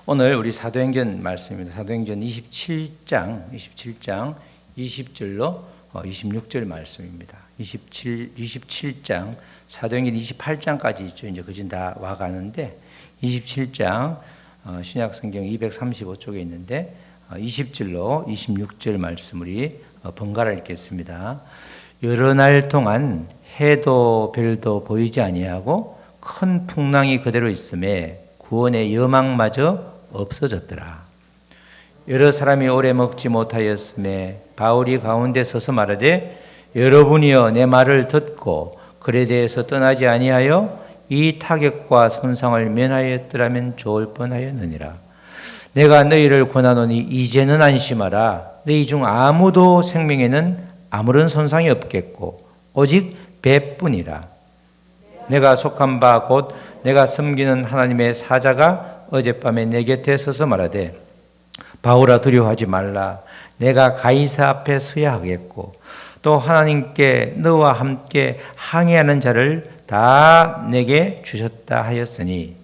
오늘 우리 사도행전 말씀입니다. 사도행전 27장 20절로 26절 말씀입니다. 27장 사도행전 28장까지 있죠. 이제 그진 다 와가는데 27장 신약성경 235쪽에 있는데 20절로 26절 말씀 우리 번갈아 읽겠습니다. 여러 날 동안 해도 별도 보이지 아니하고 큰 풍랑이 그대로 있음에 구원의 여망마저 없어졌더라. 여러 사람이 오래 먹지 못하였음에 바울이 가운데 서서 말하되 여러분이여 내 말을 듣고 글에 대해서 떠나지 아니하여 이 타격과 손상을 면하였더라면 좋을 뻔하였느니라. 내가 너희를 권하노니 이제는 안심하라. 너희 중 아무도 생명에는 아무런 손상이 없겠고 오직 배뿐이라. 내가 속한 바 곧 내가 섬기는 하나님의 사자가 어젯밤에 내 곁에 서서 말하되 바울아 두려워하지 말라. 내가 가이사 앞에 서야 하겠고 또 하나님께 너와 함께 항해하는 자를 다 내게 주셨다 하였으니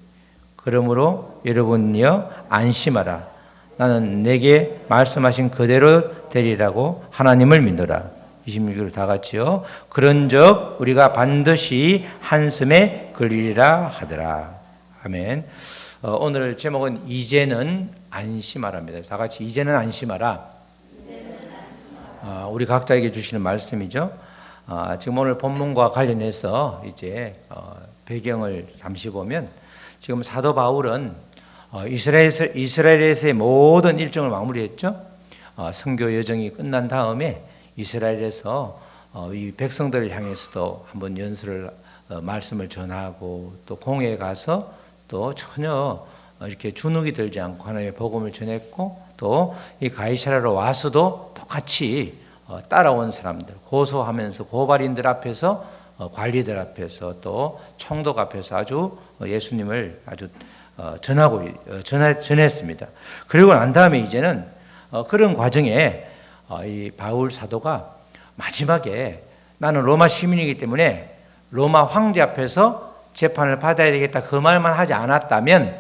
그러므로 여러분이여 안심하라. 나는 내게 말씀하신 그대로 되리라고 하나님을 믿어라. 26절 다 같이요. 그런즉 우리가 반드시 한숨에 걸리리라 하더라. 아멘. 오늘 제목은 이제는 안심하라입니다. 다 같이 이제는 안심하라. 우리 각자에게 주시는 말씀이죠. 지금 오늘 본문과 관련해서 이제 배경을 잠시 보면 지금 사도 바울은 이스라엘에서의 모든 일정을 마무리했죠. 선교 여정이 끝난 다음에 이스라엘에서 이 백성들을 향해서도 한번 연설을 말씀을 전하고 또 공회에 가서 또 전혀 이렇게 주눅이 들지 않고 하나님의 복음을 전했고 또 이 가이사랴로 와서도 똑같이 따라온 사람들 고소하면서 고발인들 앞에서 관리들 앞에서 또 총독 앞에서 아주 예수님을 아주 전했습니다. 그리고 난 다음에 이제는 그런 과정에 이 바울 사도가 마지막에 나는 로마 시민이기 때문에 로마 황제 앞에서 재판을 받아야 되겠다 그 말만 하지 않았다면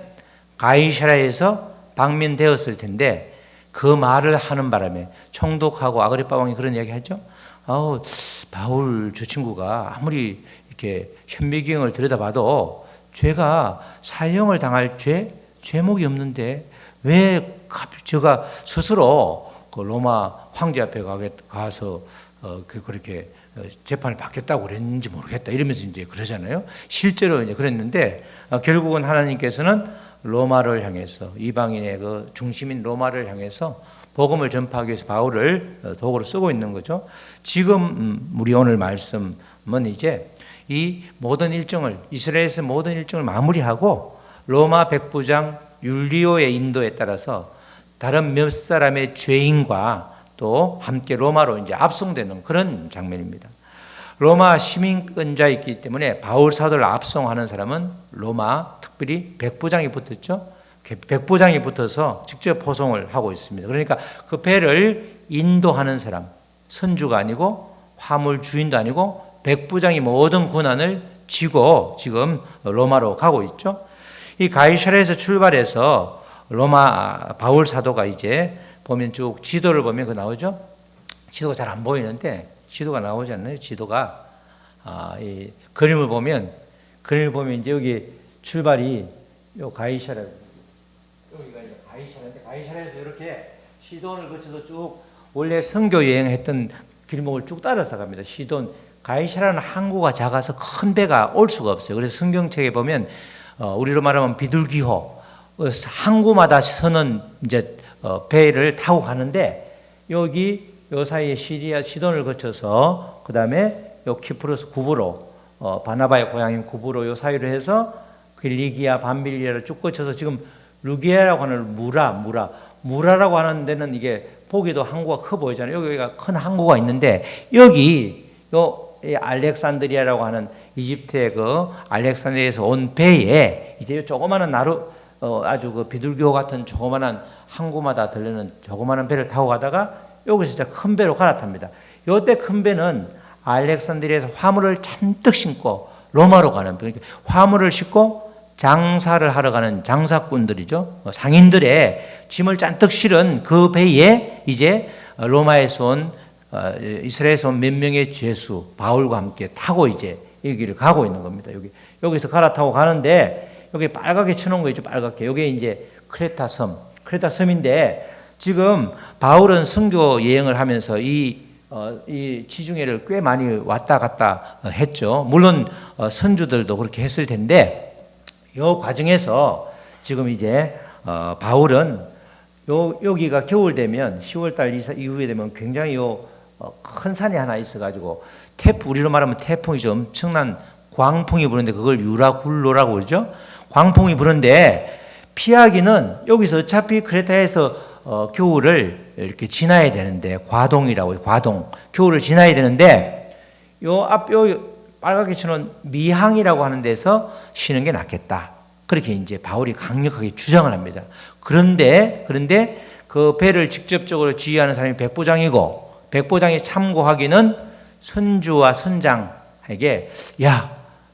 가이사랴에서 방면되었을 텐데 그 말을 하는 바람에 총독하고 아그리파 왕이 그런 이야기 하죠. 바울 저 친구가 아무리 이렇게 현미경을 들여다봐도 죄가 사형을 당할 죄목이 없는데 왜 저가 스스로 그 로마 황제 앞에 가서 그렇게 재판을 받겠다고 그랬는지 모르겠다 이러면서 이제 그러잖아요. 실제로 이제 그랬는데 결국은 하나님께서는 로마를 향해서 이방인의 그 중심인 로마를 향해서 복음을 전파하기 위해서 바울을 도구로 쓰고 있는 거죠. 지금 우리 오늘 말씀은 이제 이 모든 일정을 이스라엘에서 모든 일정을 마무리하고 로마 백부장 율리오의 인도에 따라서 다른 몇 사람의 죄인과 또 함께 로마로 이제 압송되는 그런 장면입니다. 로마 시민권자였기 때문에 바울 사도를 압송하는 사람은 로마 특별히 백부장이 붙었죠. 백부장이 붙어서 직접 포송을 하고 있습니다. 그러니까 그 배를 인도하는 사람, 선주가 아니고 화물 주인도 아니고 백부장이 모든 권한을 쥐고 지금 로마로 가고 있죠. 이 가이사랴에서 출발해서 로마 바울 사도가 이제 보면 쭉 지도를 보면 그 나오죠. 지도가 잘 안 보이는데 지도가 나오지 않나요? 지도가 이 그림을 보면 이제 여기 출발이 요 가이사랴 여기가 이제 가이사랴인데 가이사랴에서 이렇게 시돈을 거쳐서 쭉 원래 선교 여행했던 길목을 쭉 따라서 갑니다. 시돈 가이사랴는 항구가 작아서 큰 배가 올 수가 없어요. 그래서 성경책에 보면 우리로 말하면 비둘기호 항구마다 서는 이제 배를 타고 가는데 여기 요 사이에 시리아 시돈을 거쳐서 그 다음에 요 키프로스 구브로 바나바의 고향인 구브로 요 사이로 해서 길리기아 밤빌리아를 쭉 거쳐서 지금 루기아라고 하는 무라라고 하는 데는 이게 보기도 항구가 커 보이잖아요. 여기가 큰 항구가 있는데 여기 요 알렉산드리아라고 하는 이집트의 그 알렉산드리아에서 온 배에 이제 조그마한 아주 그 비둘기호 같은 조그마한 항구마다 들르는 조그마한 배를 타고 가다가 여기서 진짜 큰 배로 갈아탑니다. 이때 큰 배는 알렉산드리아에서 화물을 잔뜩 싣고 로마로 가는 배. 화물을 싣고 장사를 하러 가는 장사꾼들이죠. 상인들의 짐을 잔뜩 실은 그 배에 이제 로마에서 온 이스라엘에서 온 몇 명의 죄수 바울과 함께 타고 이제 여기를 가고 있는 겁니다. 여기서 갈아타고 가는데 여기 빨갛게 쳐놓은 거 있죠. 빨갛게. 여기 이제 크레타 섬인데 지금 바울은 선교 여행을 하면서 이 지중해를 꽤 많이 왔다 갔다 했죠. 물론 선주들도 그렇게 했을 텐데 이 과정에서 지금 이제 바울은 여기가 겨울 되면 10월달 이후에 되면 굉장히 큰 산이 하나 있어가지고 우리로 말하면 태풍이죠. 엄청난 광풍이 부는데 그걸 유라굴로라고 그러죠. 광풍이 부는데 피하기는 여기서 어차피 크레타에서 겨울을 이렇게 지나야 되는데 과동이라고 해요. 과동. 겨울을 지나야 되는데 요 빨갛게 치는 미항이라고 하는 데서 쉬는 게 낫겠다. 그렇게 이제 바울이 강력하게 주장을 합니다. 그런데 그 배를 직접적으로 지휘하는 사람이 백부장이고 백부장이 참고하기는 선주와 선장에게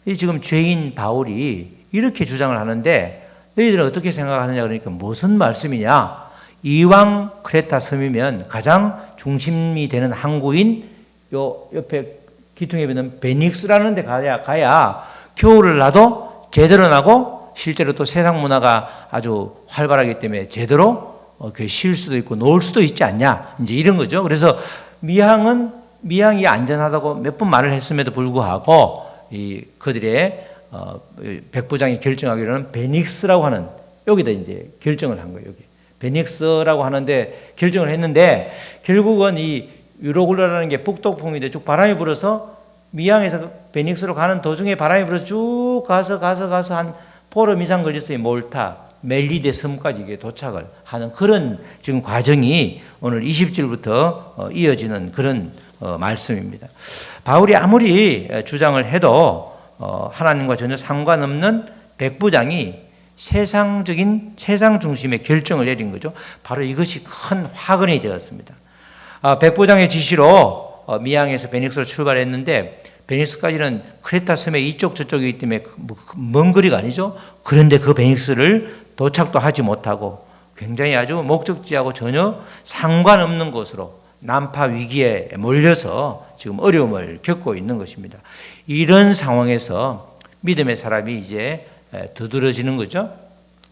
이 지금 죄인 바울이 이렇게 주장을 하는데 너희들은 어떻게 생각하느냐 그러니까 무슨 말씀이냐? 이왕 크레타 섬이면 가장 중심이 되는 항구인 요 옆에 기둥에 있는 베닉스라는 데 가야 겨울을 나도 제대로 나고 실제로 또 세상 문화가 아주 활발하기 때문에 제대로 쉴 수도 있고 놀 수도 있지 않냐 이제 이런 거죠. 그래서 미항이 안전하다고 몇 번 말을 했음에도 불구하고 그들의 백부장이 결정하기로는 베닉스라고 하는 여기다 이제 결정을 한 거예요. 여기 베닉스라고 하는데 결정을 했는데 결국은 이 유로굴로라는 게 북동풍인데 쭉 바람이 불어서 미항에서 베닉스로 가는 도중에 바람이 불어서 쭉 가서 한 보름 이상 걸렸어요. 몰타, 멜리데 섬까지 이게 도착을 하는 그런 지금 과정이 오늘 20절부터 이어지는 그런 말씀입니다. 바울이 아무리 주장을 해도 하나님과 전혀 상관없는 백부장이 세상 중심의 결정을 내린 거죠. 바로 이것이 큰 화근이 되었습니다. 백부장의 지시로 미항에서 베닉스로 출발했는데 베닉스까지는 크레타 섬의 이쪽 저쪽이기 때문에 먼 거리가 아니죠. 그런데 그 베닉스를 도착도 하지 못하고 굉장히 아주 목적지하고 전혀 상관없는 곳으로 난파 위기에 몰려서 지금 어려움을 겪고 있는 것입니다. 이런 상황에서 믿음의 사람이 이제 두드러지는 거죠.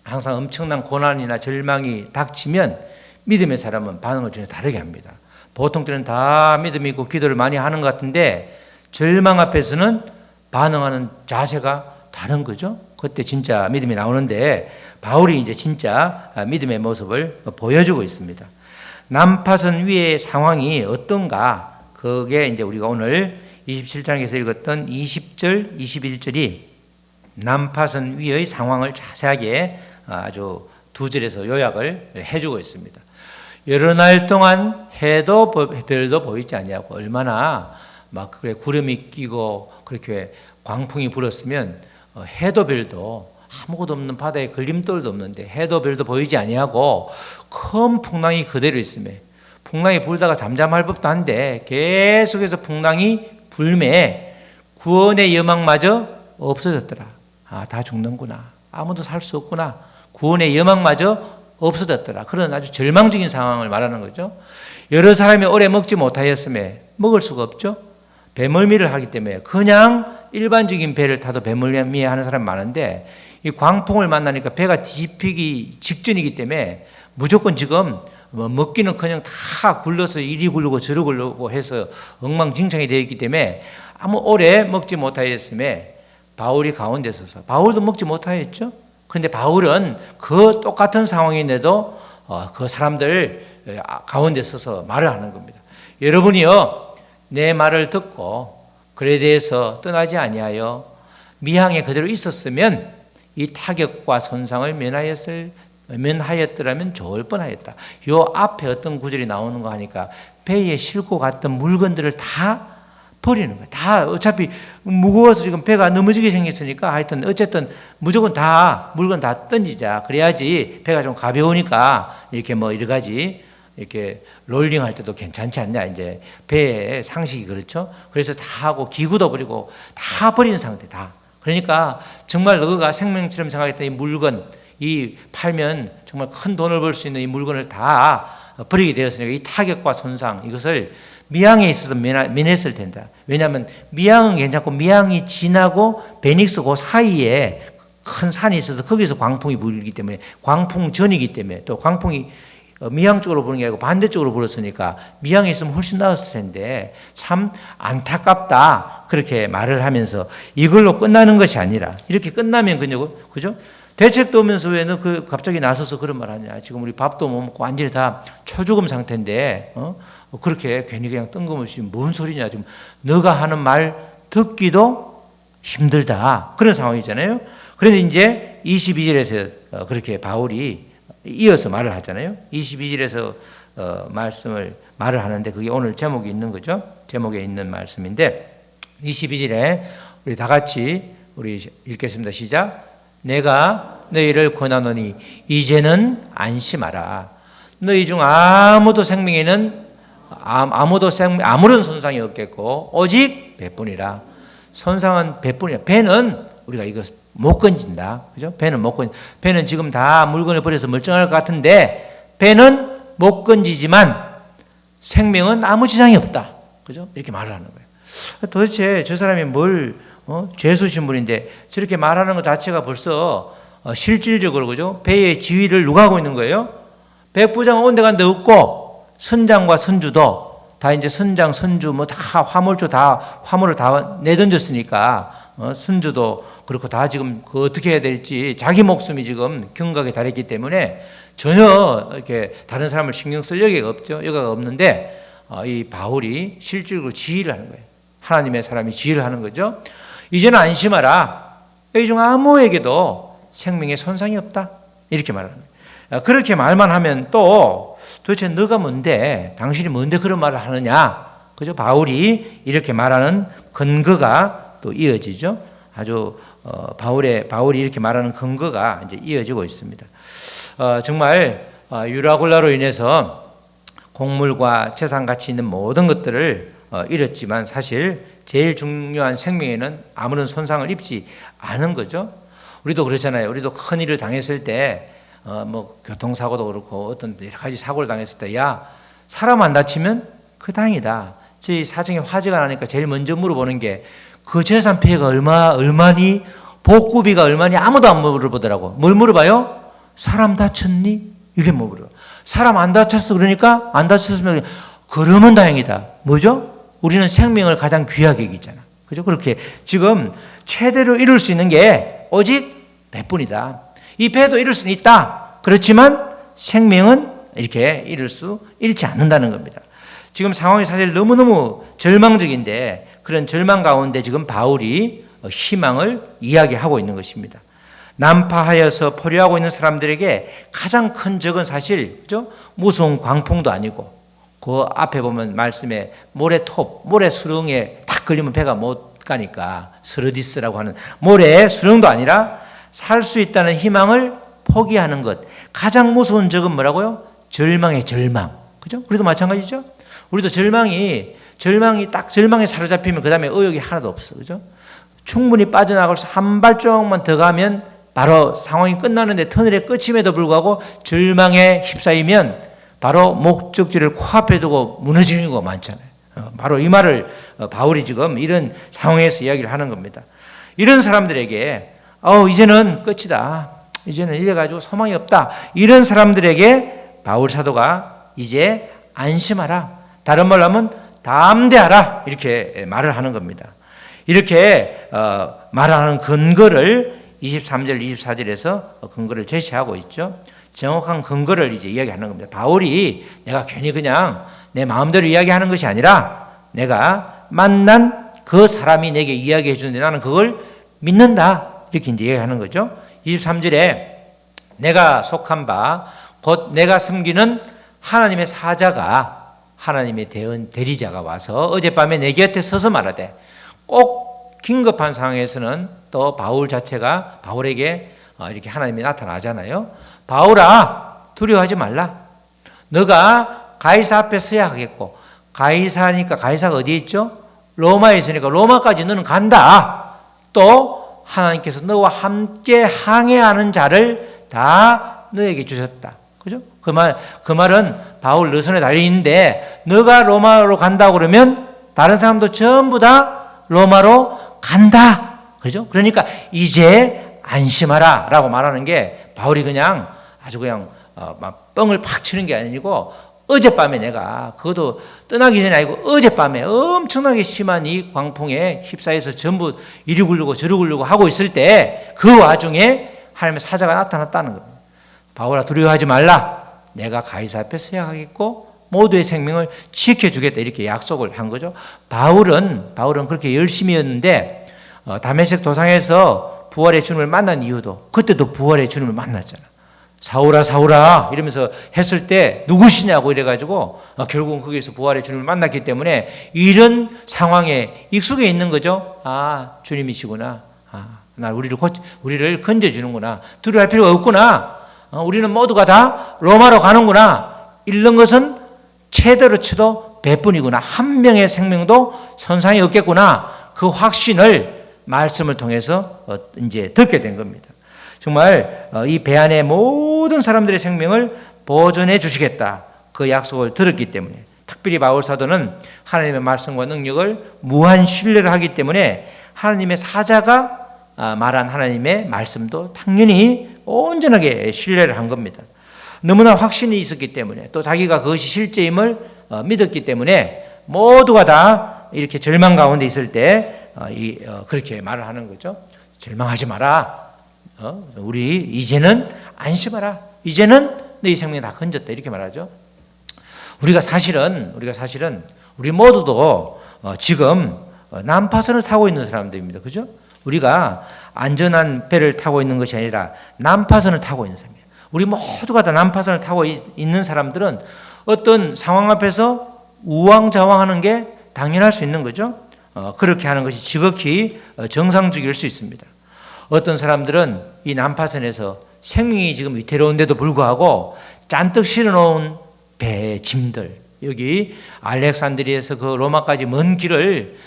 항상 엄청난 고난이나 절망이 닥치면 믿음의 사람은 반응을 전혀 다르게 합니다. 보통 때는 다 믿음이 있고 기도를 많이 하는 것 같은데 절망 앞에서는 반응하는 자세가 다른 거죠. 그때 진짜 믿음이 나오는데 바울이 이제 진짜 믿음의 모습을 보여주고 있습니다. 난파선 위의 상황이 어떤가? 그게 이제 우리가 오늘 27장에서 읽었던 20절, 21절이 난파선 위의 상황을 자세하게 아주 두 절에서 요약을 해주고 있습니다. 여러 날 동안 해도 별도 보이지 아니하고 얼마나 막 그래 구름이 끼고 그렇게 광풍이 불었으면 해도 별도 아무것도 없는 바다에 걸림돌도 없는데 해도 별도 보이지 아니하고 큰 풍랑이 그대로 있음에 풍랑이 불다가 잠잠할 법도 한데 계속해서 풍랑이 불매 구원의 여망마저 없어졌더라. 다 죽는구나. 아무도 살 수 없구나. 구원의 여망마저 없어졌더라. 그런 아주 절망적인 상황을 말하는 거죠. 여러 사람이 오래 먹지 못하였음에 먹을 수가 없죠. 배멀미를 하기 때문에 그냥 일반적인 배를 타도 배멀미 하는 사람이 많은데 이 광풍을 만나니까 배가 뒤집히기 직전이기 때문에 무조건 지금 먹기는 그냥 다 굴러서 이리 굴르고 저리 굴르고 해서 엉망진창이 되어 있기 때문에 아무 오래 먹지 못하였음에 바울이 가운데 서서 바울도 먹지 못하였죠. 그런데 바울은 그 똑같은 상황인데도 그 사람들 가운데 서서 말을 하는 겁니다. 여러분이요 내 말을 듣고 그에 대해서 떠나지 아니하여 미항에 그대로 있었으면 이 타격과 손상을 면하였더라면 좋을 뻔하였다. 요 앞에 어떤 구절이 나오는 거 하니까 배에 싣고 갔던 물건들을 다 버리는 거예요. 다 어차피 무거워서 지금 배가 넘어지게 생겼으니까 하여튼 어쨌든 무조건 다 물건 다 던지자. 그래야지 배가 좀 가벼우니까 이렇게 뭐 여러 가지 이렇게 롤링할 때도 괜찮지 않냐. 이제 배의 상식이 그렇죠. 그래서 다 하고 기구도 버리고 다 버리는 상태 다. 그러니까 정말 너가 생명처럼 생각했던 이 물건, 이 팔면 정말 큰 돈을 벌 수 있는 이 물건을 다 버리게 되었으니까 이 타격과 손상, 이것을 미양에 있어서 면했을 텐데. 왜냐하면 미양은 괜찮고 미양이 지나고 베닉스 그 사이에 큰 산이 있어서 거기서 광풍이 불기 때문에, 광풍 전이기 때문에, 또 광풍이 미양 쪽으로 부는 게 아니고 반대쪽으로 불었으니까 미양에 있으면 훨씬 나았을 텐데 참 안타깝다, 그렇게 말을 하면서 이걸로 끝나는 것이 아니라, 이렇게 끝나면 그죠? 대책도 오면서 왜 너 갑자기 나서서 그런 말 하냐, 지금 우리 밥도 못 먹고 완전히 다 초죽음 상태인데 그렇게 괜히 그냥 뜬금없이 뭔 소리냐, 지금 너가 하는 말 듣기도 힘들다, 그런 상황이잖아요. 그런데 이제 22절에서 그렇게 바울이 이어서 말을 하잖아요. 22절에서 말을 하는데 그게 오늘 제목이 있는 거죠. 제목에 있는 말씀인데 22절에 우리 다 같이 우리 읽겠습니다. 시작. 내가 너희를 권하노니 이제는 안심하라. 너희 중 아무도 생명에는 아무런 손상이 없겠고 오직 배뿐이라. 손상은 배뿐이라. 배는 우리가 이거 못 건진다. 그죠? 배는 못 건진. 배는 지금 다 물건을 버려서 멀쩡할 것 같은데 배는 못 건지지만 생명은 아무 지장이 없다. 그죠? 이렇게 말을 하는 거예요. 도대체 저 사람이 죄수신 분인데 저렇게 말하는 것 자체가 벌써 실질적으로, 그죠? 배의 지위를 누가 하고 있는 거예요? 백부장은 온 데 간 데 없고 선장과 선주도 다 이제 선장, 선주 다 화물조 다 화물을 다 내던졌으니까 선주도 그렇고 다 지금 어떻게 해야 될지 자기 목숨이 지금 경각에 달했기 때문에 전혀 이렇게 다른 사람을 신경 쓸 여기가 없죠. 여기가 없는데 이 바울이 실질적으로 지휘를 하는 거예요. 하나님의 사람이 지휘를 하는 거죠. 이제는 안심하라. 너희 중 아무에게도 생명에 손상이 없다. 이렇게 말하는 거예요. 그렇게 말만 하면 또 도대체 너가 뭔데, 당신이 뭔데 그런 말을 하느냐. 그죠? 바울이 이렇게 말하는 근거가 또 이어지죠. 아주 바울이 이렇게 말하는 근거가 이제 이어지고 있습니다. 정말 유라굴라로 인해서 곡물과 재산 가치 있는 모든 것들을 잃었지만 사실 제일 중요한 생명에는 아무런 손상을 입지 않은 거죠. 우리도 그렇잖아요. 우리도 큰 일을 당했을 때 교통사고도 그렇고 어떤 여러 가지 사고를 당했을 때, 야, 사람 안 다치면 그 다행이다. 저희 사정에 화재가 나니까 제일 먼저 물어보는 게 그 재산 피해가 얼마니, 복구비가 얼마니, 아무도 안 물어보더라고. 뭘 물어봐요? 사람 다쳤니? 이게 뭐 물어. 사람 안 다쳤어. 그러니까 안 다쳤으면 그러면 다행이다. 뭐죠? 우리는 생명을 가장 귀하게 여기잖아. 그죠? 그렇게 지금 최대로 이룰 수 있는 게 오직 배뿐이다. 이 배도 잃을 수는 있다. 그렇지만 생명은 이렇게 잃지 않는다는 겁니다. 지금 상황이 사실 너무너무 절망적인데 그런 절망 가운데 지금 바울이 희망을 이야기하고 있는 것입니다. 난파하여서 포로하고 있는 사람들에게 가장 큰 적은 사실, 그죠? 무서운 광풍도 아니고 그 앞에 보면 말씀에 모래 수렁에 탁 걸리면 배가 못 가니까 스르디스라고 하는 모래 수렁도 아니라 살 수 있다는 희망을 포기하는 것. 가장 무서운 적은 뭐라고요? 절망의 절망. 그죠? 우리도 마찬가지죠? 우리도 절망이 딱 절망에 사로잡히면 그 다음에 의욕이 하나도 없어. 그죠? 충분히 빠져나가서 한 발짝만 더 가면 바로 상황이 끝나는데 터널의 끝임에도 불구하고 절망에 휩싸이면 바로 목적지를 코앞에 두고 무너지는 거 많잖아요. 바로 이 말을 바울이 지금 이런 상황에서 이야기를 하는 겁니다. 이런 사람들에게 이제는 끝이다. 이제는 이래가지고 소망이 없다. 이런 사람들에게 바울 사도가 이제 안심하라. 다른 말로 하면 담대하라. 이렇게 말을 하는 겁니다. 이렇게 말하는 근거를 23절, 24절에서 근거를 제시하고 있죠. 정확한 근거를 이제 이야기하는 겁니다. 바울이 내가 괜히 그냥 내 마음대로 이야기하는 것이 아니라 내가 만난 그 사람이 내게 이야기해 주는데 나는 그걸 믿는다. 이렇게 이제 이야기하는 거죠. 23절에 내가 속한 바 곧 내가 섬기는 하나님의 사자가, 하나님의 대리자가 와서 어젯밤에 내 곁에 서서 말하되, 꼭 긴급한 상황에서는 또 바울 자체가 바울에게 이렇게 하나님이 나타나잖아요. 바울아, 두려워하지 말라. 너가 가이사 앞에 서야 하겠고, 가이사니까 가이사가 어디에 있죠? 로마에 있으니까 로마까지 너는 간다. 또 하나님께서 너와 함께 항해하는 자를 다 너에게 주셨다. 그죠? 그 말은 바울 너 손에 달려 있는데 너가 로마로 간다고 그러면 다른 사람도 전부 다 로마로 간다. 그죠? 그러니까 이제 안심하라 라고 말하는 게 바울이 그냥 아주 그냥 막 뻥을 팍 치는 게 아니고 어젯밤에 내가 그것도 떠나기 전에 아니고 어젯밤에 엄청나게 심한 이 광풍에 휩싸여서 전부 이리 굴르고 저리 굴르고 하고 있을 때 그 와중에 하나님의 사자가 나타났다는 겁니다. 바울아 두려워하지 말라. 내가 가이사 앞에 서야 하겠고 모두의 생명을 지켜주겠다 이렇게 약속을 한 거죠. 바울은 그렇게 열심히였는데 다메섹 도상에서 부활의 주님을 만난 이유도 그때도 부활의 주님을 만났잖아. 사울아 사울아 이러면서 했을 때 누구시냐고 이래가지고 결국은 거기서 부활의 주님을 만났기 때문에 이런 상황에 익숙해 있는 거죠. 아 주님이시구나. 나 우리를 건져주는구나. 두려워할 필요가 없구나. 우리는 모두가 다 로마로 가는구나. 이런 것은 최대로 쳐도 배뿐이구나. 한 명의 생명도 손상이 없겠구나. 그 확신을 말씀을 통해서 이제 듣게 된 겁니다. 정말 이 배 안의 모든 사람들의 생명을 보존해 주시겠다. 그 약속을 들었기 때문에 특별히 바울 사도는 하나님의 말씀과 능력을 무한 신뢰를 하기 때문에 하나님의 사자가 말한 하나님의 말씀도 당연히 온전하게 신뢰를 한 겁니다. 너무나 확신이 있었기 때문에 또 자기가 그것이 실제임을 믿었기 때문에 모두가 다 이렇게 절망 가운데 있을 때 그렇게 말을 하는 거죠. 절망하지 마라. 우리 이제는 안심하라. 이제는 너희 생명이 다 건졌다. 이렇게 말하죠. 우리가 사실은 우리 모두도 지금 난파선을 타고 있는 사람들입니다. 그죠? 우리가 안전한 배를 타고 있는 것이 아니라 난파선을 타고 있는 사람이에요. 우리 모두가 다 난파선을 타고 있는 사람들은 어떤 상황 앞에서 우왕좌왕하는 게 당연할 수 있는 거죠. 그렇게 하는 것이 지극히 정상적일 수 있습니다. 어떤 사람들은 이 난파선에서 생명이 지금 위태로운데도 불구하고 잔뜩 실어놓은 배 짐들, 여기 알렉산드리아에서 그 로마까지 먼 길을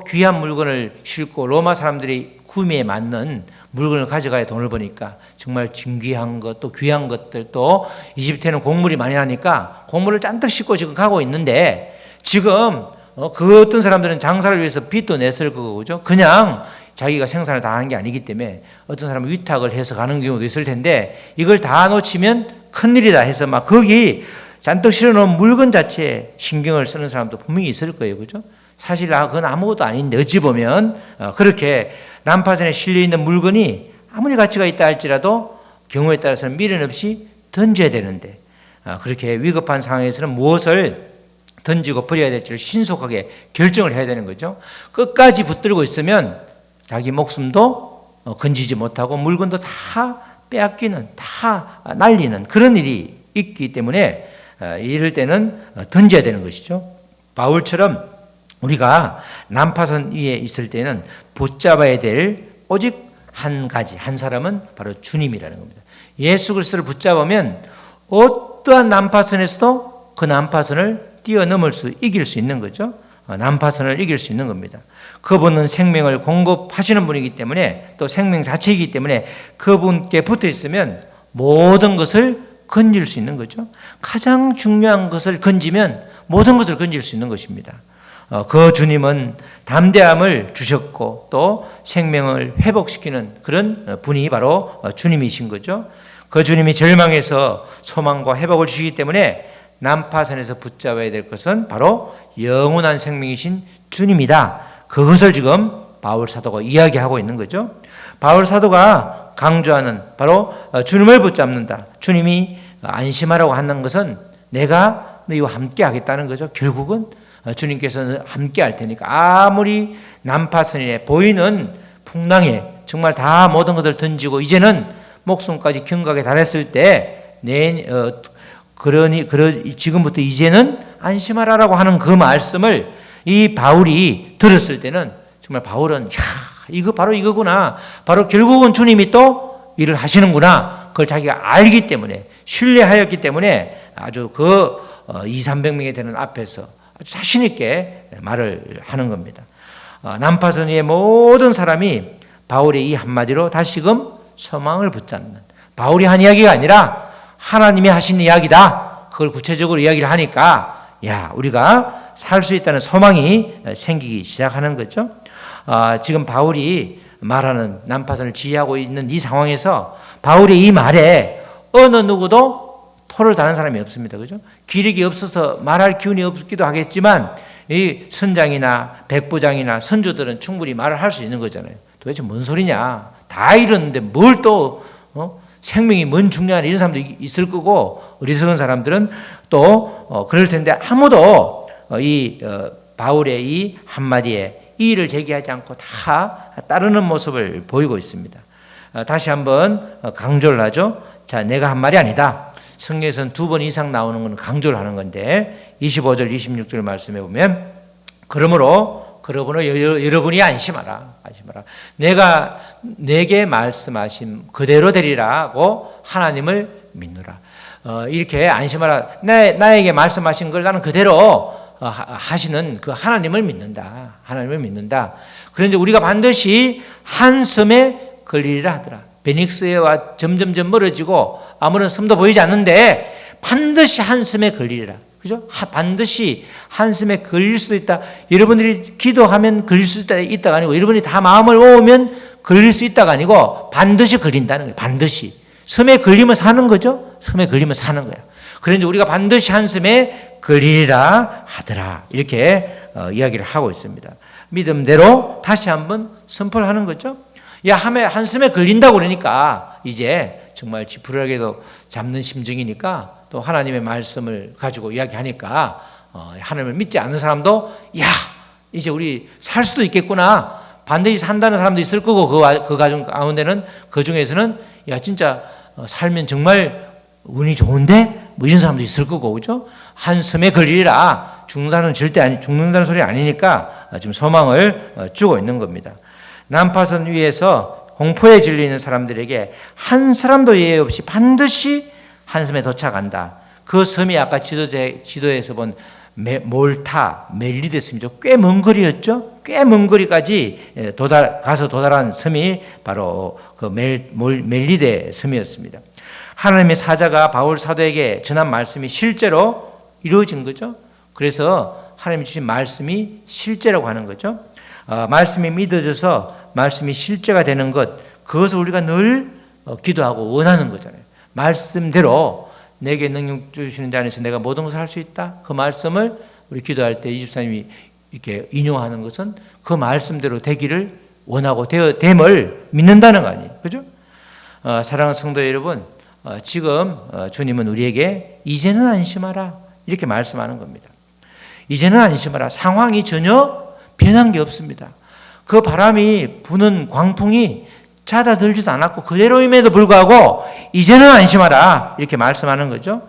귀한 물건을 싣고 로마 사람들이 구매에 맞는 물건을 가져가야 돈을 버니까 정말 진귀한 것 또 귀한 것들 또 이집트에는 곡물이 많이 나니까 곡물을 잔뜩 싣고 지금 가고 있는데 지금 그 어떤 사람들은 장사를 위해서 빚도 냈을 거죠. 그냥 자기가 생산을 다 하는 게 아니기 때문에 어떤 사람은 위탁을 해서 가는 경우도 있을 텐데 이걸 다 놓치면 큰일이다 해서 막 거기 잔뜩 실어놓은 물건 자체에 신경을 쓰는 사람도 분명히 있을 거예요. 그죠? 사실 그건 아무것도 아닌데 어찌 보면 그렇게 난파선에 실려있는 물건이 아무리 가치가 있다 할지라도 경우에 따라서는 미련 없이 던져야 되는데 그렇게 위급한 상황에서는 무엇을 던지고 버려야 될지를 신속하게 결정을 해야 되는 거죠. 끝까지 붙들고 있으면 자기 목숨도 건지지 못하고 물건도 다 빼앗기는 다 날리는 그런 일이 있기 때문에 이럴 때는 던져야 되는 것이죠. 바울처럼 우리가 난파선 위에 있을 때는 붙잡아야 될 오직 한 가지 한 사람은 바로 주님이라는 겁니다. 예수 그리스도를 붙잡으면 어떠한 난파선에서도 그 난파선을 뛰어넘을 수 이길 수 있는 거죠. 난파선을 이길 수 있는 겁니다. 그분은 생명을 공급하시는 분이기 때문에 또 생명 자체이기 때문에 그분께 붙어 있으면 모든 것을 건질 수 있는 거죠. 가장 중요한 것을 건지면 모든 것을 건질 수 있는 것입니다. 그 주님은 담대함을 주셨고 또 생명을 회복시키는 그런 분이 바로 주님이신 거죠. 그 주님이 절망에서 소망과 회복을 주시기 때문에 난파선에서 붙잡아야 될 것은 바로 영원한 생명이신 주님이다. 그것을 지금 바울 사도가 이야기하고 있는 거죠. 바울 사도가 강조하는 바로 주님을 붙잡는다. 주님이 안심하라고 하는 것은 내가 너희와 함께 하겠다는 거죠. 결국은 주님께서는 함께 할 테니까 아무리 난파선에 보이는 풍랑에 정말 다 모든 것을 던지고 이제는 목숨까지 경각에 달했을 때 지금부터 이제는 안심하라라고 하는 그 말씀을 이 바울이 들었을 때는 정말 바울은 이거 바로 이거구나. 바로 결국은 주님이 또 일을 하시는구나. 그걸 자기가 알기 때문에 신뢰하였기 때문에 아주 그 200~300명이 되는 앞에서 아주 자신 있게 말을 하는 겁니다. 난파선 위의 모든 사람이 바울의 이 한마디로 다시금 소망을 붙잡는, 바울이 한 이야기가 아니라 하나님이 하신 이야기다. 그걸 구체적으로 이야기를 하니까 우리가 살 수 있다는 소망이 생기기 시작하는 거죠. 지금 바울이 말하는 난파선을 지휘하고 있는 이 상황에서 바울의 이 말에 어느 누구도 토를 다는 사람이 없습니다. 그죠? 기력이 없어서 말할 기운이 없기도 하겠지만 이 선장이나 백부장이나 선주들은 충분히 말을 할 수 있는 거잖아요. 도대체 뭔 소리냐? 다 이러는데 뭘 또 생명이 뭔 중요하냐, 이런 사람도 있을 거고, 어리석은 사람들은 또 그럴 텐데 아무도 이 바울의 이 한마디에 이의를 제기하지 않고 다 따르는 모습을 보이고 있습니다. 다시 한번 강조를 하죠. 자, 내가 한 말이 아니다. 성경에서는 2번 이상 나오는 건 강조를 하는 건데 25절 26절 말씀해 보면 그러므로 여러분이 안심하라. 내가 내게 말씀하신 그대로 되리라고 하나님을 믿노라. 이렇게 안심하라. 나에게 말씀하신 걸 나는 그대로 하시는 그 하나님을 믿는다. 그런데 우리가 반드시 한섬에 걸리리라 하더라. 베닉스와 점점점 멀어지고 아무런 섬도 보이지 않는데 반드시 한섬에 걸리리라. 그죠? 반드시 한숨에 걸릴 수도 있다. 여러분들이 기도하면 걸릴 수 있다가 아니고, 여러분이 다 마음을 모으면 걸릴 수 있다가 아니고 반드시 걸린다는 거예요. 반드시. 섬에 걸리면 사는 거죠. 섬에 걸리면 사는 거예요. 그런데 우리가 반드시 한숨에 걸리리라 하더라. 이렇게 이야기를 하고 있습니다. 믿음대로 다시 한번 선포를 하는 거죠. 한숨에 걸린다고 그러니까 이제 정말 지푸라기도 잡는 심정이니까 또 하나님의 말씀을 가지고 이야기하니까 하나님을 믿지 않는 사람도 이제 우리 살 수도 있겠구나, 반드시 산다는 사람도 있을 거고, 그 가정 가운데는, 그 중에서는 진짜 살면 정말 운이 좋은데 뭐 이런 사람도 있을 거고, 그죠? 한섬에 걸리라. 죽는다는 소리 아니니까 지금 소망을 주고 있는 겁니다. 난파선 위에서 공포에 질리는 사람들에게 한 사람도 예외 없이 반드시 한섬에 도착한다. 그 섬이 아까 지도에서 본 몰타, 멜리데 섬이죠. 꽤 먼 거리였죠. 꽤 먼 거리까지 가서 도달한 섬이 바로 그 멜리데 섬이었습니다. 하나님의 사자가 바울 사도에게 전한 말씀이 실제로 이루어진 거죠. 그래서 하나님이 주신 말씀이 실제라고 하는 거죠. 말씀이 믿어져서 말씀이 실제가 되는 것, 그것을 우리가 늘 기도하고 원하는 거잖아요. 말씀대로 내게 능력 주시는 자 안에서 내가 모든 것을 할 수 있다. 그 말씀을 우리 기도할 때 이 집사님이 이렇게 인용하는 것은 그 말씀대로 되기를 원하고 됨을 믿는다는 거 아니에요. 그죠? 사랑하는 성도 여러분, 지금 주님은 우리에게 이제는 안심하라 이렇게 말씀하는 겁니다. 이제는 안심하라. 상황이 전혀 변한 게 없습니다. 그 바람이 부는 광풍이 잦아들지도 않았고 그대로임에도 불구하고 이제는 안심하라 이렇게 말씀하는 거죠.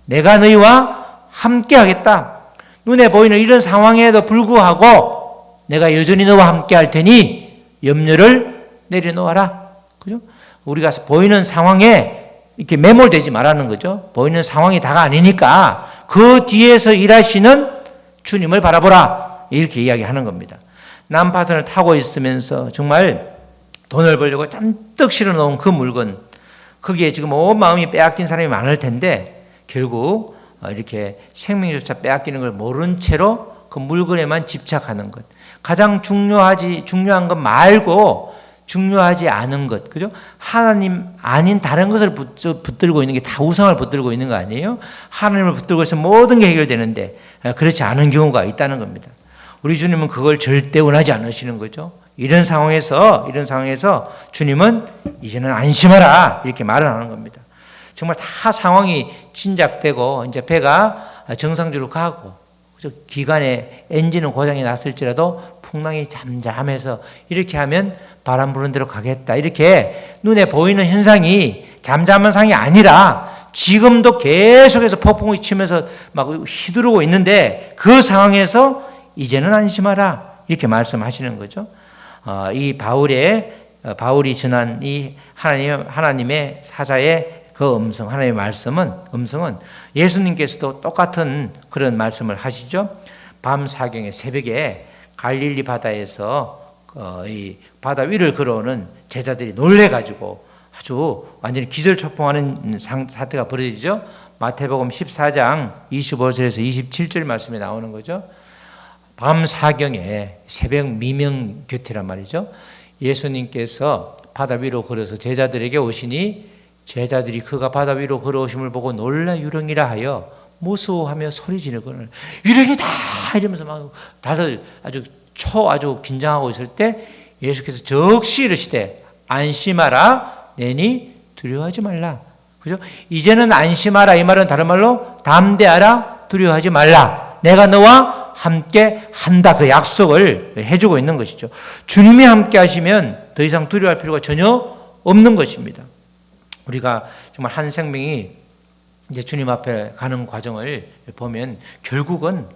내가 너희와 함께 하겠다. 눈에 보이는 이런 상황에도 불구하고 내가 여전히 너와 함께 할 테니 염려를 내려놓아라. 그죠? 우리가 보이는 상황에 이렇게 매몰되지 말라는 거죠. 보이는 상황이 다가 아니니까 그 뒤에서 일하시는 주님을 바라보라 이렇게 이야기하는 겁니다. 난파선을 타고 있으면서 정말 돈을 벌려고 잔뜩 실어놓은 그 물건, 거기에 지금 온 마음이 빼앗긴 사람이 많을 텐데 결국 이렇게 생명조차 빼앗기는 걸 모른 채로 그 물건에만 집착하는 것, 가장 중요한 것 말고 중요하지 않은 것, 그죠? 하나님 아닌 다른 것을 붙들고 있는 게 다 우상을 붙들고 있는 거 아니에요? 하나님을 붙들고 있으면 모든 게 해결되는데 그렇지 않은 경우가 있다는 겁니다. 우리 주님은 그걸 절대 원하지 않으시는 거죠. 이런 상황에서 주님은 이제는 안심하라 이렇게 말을 하는 겁니다. 정말 다 상황이 진작되고 이제 배가 정상적으로 가고 기관에 엔진은 고장이 났을지라도 풍랑이 잠잠해서 이렇게 하면 바람 부는 대로 가겠다. 이렇게 눈에 보이는 현상이 잠잠한 상황이 아니라 지금도 계속해서 폭풍이 치면서 막 휘두르고 있는데 그 상황에서 이제는 안심하라 이렇게 말씀하시는 거죠. 이 바울이 전한 이 하나님의 사자의 그 음성, 하나님의 음성은 예수님께서도 똑같은 그런 말씀을 하시죠. 밤 사경에 새벽에 갈릴리 바다에서 이 바다 위를 걸어오는 제자들이 놀래가지고 아주 완전히 기절초풍하는 사태가 벌어지죠. 마태복음 14장 25절에서 27절 말씀에 나오는 거죠. 밤 사경에 새벽 미명 곁이란 말이죠. 예수님께서 바다 위로 걸어서 제자들에게 오시니 제자들이 그가 바다 위로 걸어오심을 보고 놀라 유령이라 하여 무서워하며 소리 지르거늘 유령이다 이러면서 막 다들 아주 긴장하고 있을 때 예수께서 적시 이르시되 안심하라 내니 두려워하지 말라. 그죠? 이제는 안심하라 이 말은 다른 말로 담대하라 두려워하지 말라. 내가 너와 함께 한다 그 약속을 해주고 있는 것이죠. 주님이 함께 하시면 더 이상 두려워할 필요가 전혀 없는 것입니다. 우리가 정말 한 생명이 이제 주님 앞에 가는 과정을 보면 결국은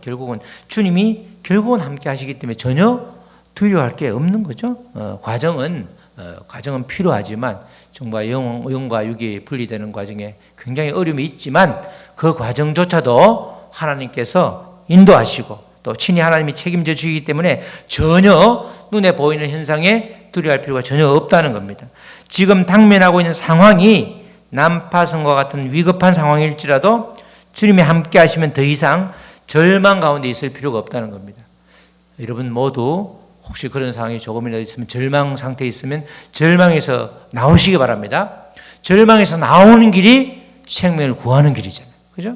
주님이 결국은 함께 하시기 때문에 전혀 두려워할 게 없는 거죠. 과정은 필요하지만 정말 영과 육이 분리되는 과정에 굉장히 어려움이 있지만 그 과정조차도 하나님께서 인도하시고 또 친히 하나님이 책임져 주시기 때문에 전혀 눈에 보이는 현상에 두려워할 필요가 전혀 없다는 겁니다. 지금 당면하고 있는 상황이 난파선과 같은 위급한 상황일지라도 주님이 함께 하시면 더 이상 절망 가운데 있을 필요가 없다는 겁니다. 여러분 모두 혹시 그런 상황이 조금이라도 있으면 절망 상태에 있으면 절망에서 나오시기 바랍니다. 절망에서 나오는 길이 생명을 구하는 길이잖아요. 그죠?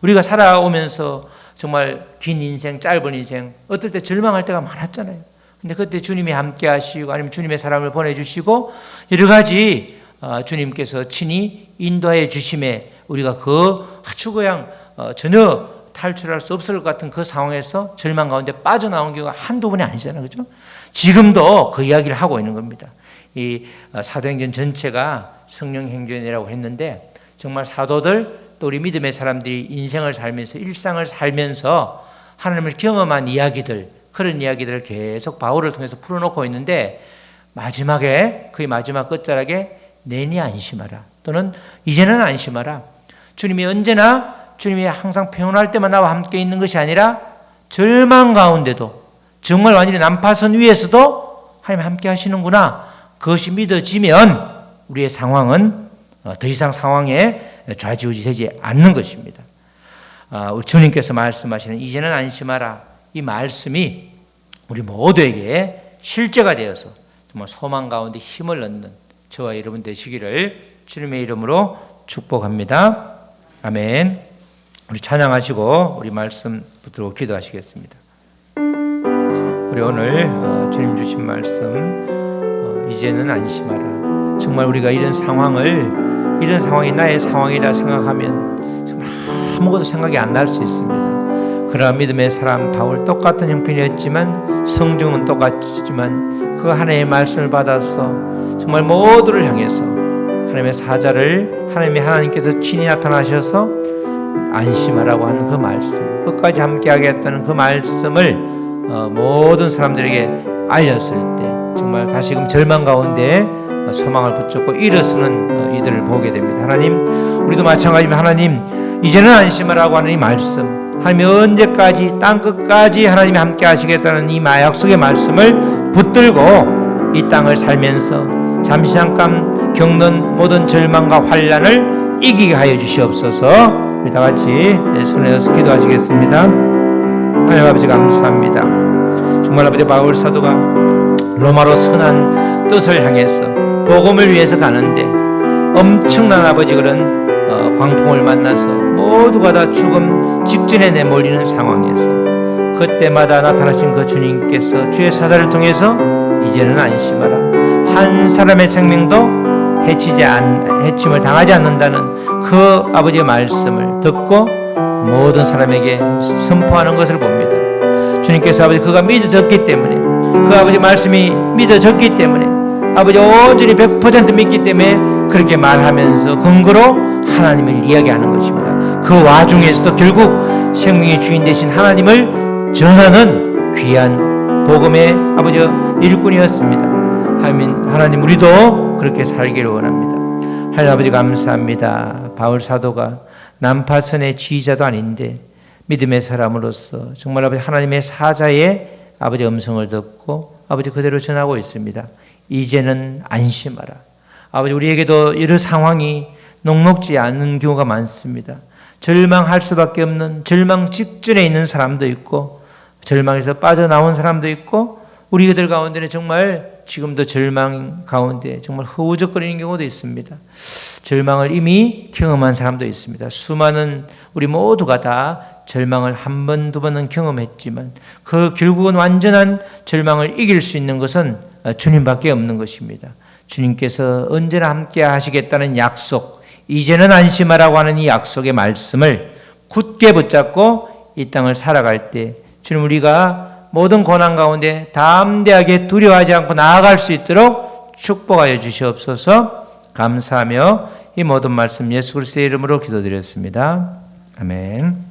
우리가 살아오면서 정말 긴 인생, 짧은 인생 어떨 때 절망할 때가 많았잖아요. 근데 그때 주님이 함께 하시고 아니면 주님의 사람을 보내주시고 여러 가지 주님께서 친히 인도해 주심에 우리가 그 아주 그냥 전혀 탈출할 수 없을 것 같은 그 상황에서 절망 가운데 빠져나온 경우가 한두 번이 아니잖아요. 그죠? 지금도 그 이야기를 하고 있는 겁니다. 이 사도행전 전체가 성령행전이라고 했는데 정말 사도들 또 우리 믿음의 사람들이 인생을 살면서 일상을 살면서 하나님을 경험한 이야기들 그런 이야기들을 계속 바울을 통해서 풀어놓고 있는데 마지막에 거의 마지막 끝자락에 내니 안심하라 또는 이제는 안심하라. 주님이 언제나 주님이 항상 평온할 때만 나와 함께 있는 것이 아니라 절망 가운데도 정말 완전히 난파선 위에서도 하나님 함께 하시는구나. 그것이 믿어지면 우리의 상황은 더 이상 상황에 좌지우지되지 않는 것입니다. 우리 주님께서 말씀하시는 이제는 안심하라 이 말씀이 우리 모두에게 실제가 되어서 정말 소망 가운데 힘을 얻는 저와 여러분 되시기를 주님의 이름으로 축복합니다. 아멘. 우리 찬양하시고 우리 말씀 붙들고 기도하시겠습니다. 우리 오늘 주님 주신 말씀 이제는 안심하라. 정말 우리가 이런 상황이 나의 상황이라 생각하면 정말 아무것도 생각이 안 날 수 있습니다. 그러나 믿음의 사람 바울 똑같은 형편이었지만 성중은 똑같지만 그 하나님의 말씀을 받아서 정말 모두를 향해서 하나님의 사자를 하나님께서 친히 나타나셔서 안심하라고 한 그 말씀 끝까지 함께 하겠다는 그 말씀을 모든 사람들에게 알렸을 때 정말 다시금 절망 가운데 소망을 붙잡고 일어서는 이들을 보게 됩니다. 하나님 우리도 마찬가지입니다. 하나님 이제는 안심하라고 하는 이 말씀 하나님이 언제까지 땅끝까지 하나님이 함께 하시겠다는 이 약속의 말씀을 붙들고 이 땅을 살면서 잠시 잠깐 겪는 모든 절망과 환난을 이기게 하여 주시옵소서. 우리 다 같이 손에 넣어서 기도하시겠습니다. 하나님 아버지 감사합니다. 정말 아버지 바울 사도가 로마로 선한 뜻을 향해서 복음을 위해서 가는데 엄청난 아버지 그런 광풍을 만나서 모두가 다 죽음 직전에 내몰리는 상황에서 그때마다 나타나신 그 주님께서 주의 사자를 통해서 이제는 안심하라. 한 사람의 생명도 해침을 당하지 않는다는 그 아버지의 말씀을 듣고 모든 사람에게 선포하는 것을 봅니다. 주님께서 아버지 그가 믿어졌기 때문에 그 아버지 말씀이 믿어졌기 때문에 아버지 온전히 100% 믿기 때문에 그렇게 말하면서 근거로 하나님을 이야기하는 것입니다. 그 와중에서도 결국 생명의 주인 되신 하나님을 전하는 귀한 복음의 아버지 일꾼이었습니다. 하나님 우리도 그렇게 살기를 원합니다. 하나님 아버지 감사합니다. 바울 사도가 난파선의 지휘자도 아닌데 믿음의 사람으로서 정말 아버지 하나님의 사자의 아버지 음성을 듣고 아버지 그대로 전하고 있습니다. 이제는 안심하라. 아버지 우리에게도 이런 상황이 녹록지 않은 경우가 많습니다. 절망할 수밖에 없는 절망 직전에 있는 사람도 있고 절망에서 빠져나온 사람도 있고 우리들 가운데는 정말 지금도 절망 가운데 정말 허우적거리는 경우도 있습니다. 절망을 이미 경험한 사람도 있습니다. 수많은 우리 모두가 다 절망을 한 번, 두 번은 경험했지만 그 결국은 완전한 절망을 이길 수 있는 것은 주님밖에 없는 것입니다. 주님께서 언제나 함께 하시겠다는 약속, 이제는 안심하라고 하는 이 약속의 말씀을 굳게 붙잡고 이 땅을 살아갈 때 주님 우리가 모든 고난 가운데 담대하게 두려워하지 않고 나아갈 수 있도록 축복하여 주시옵소서. 감사하며 이 모든 말씀 예수 그리스도의 이름으로 기도드렸습니다. 아멘.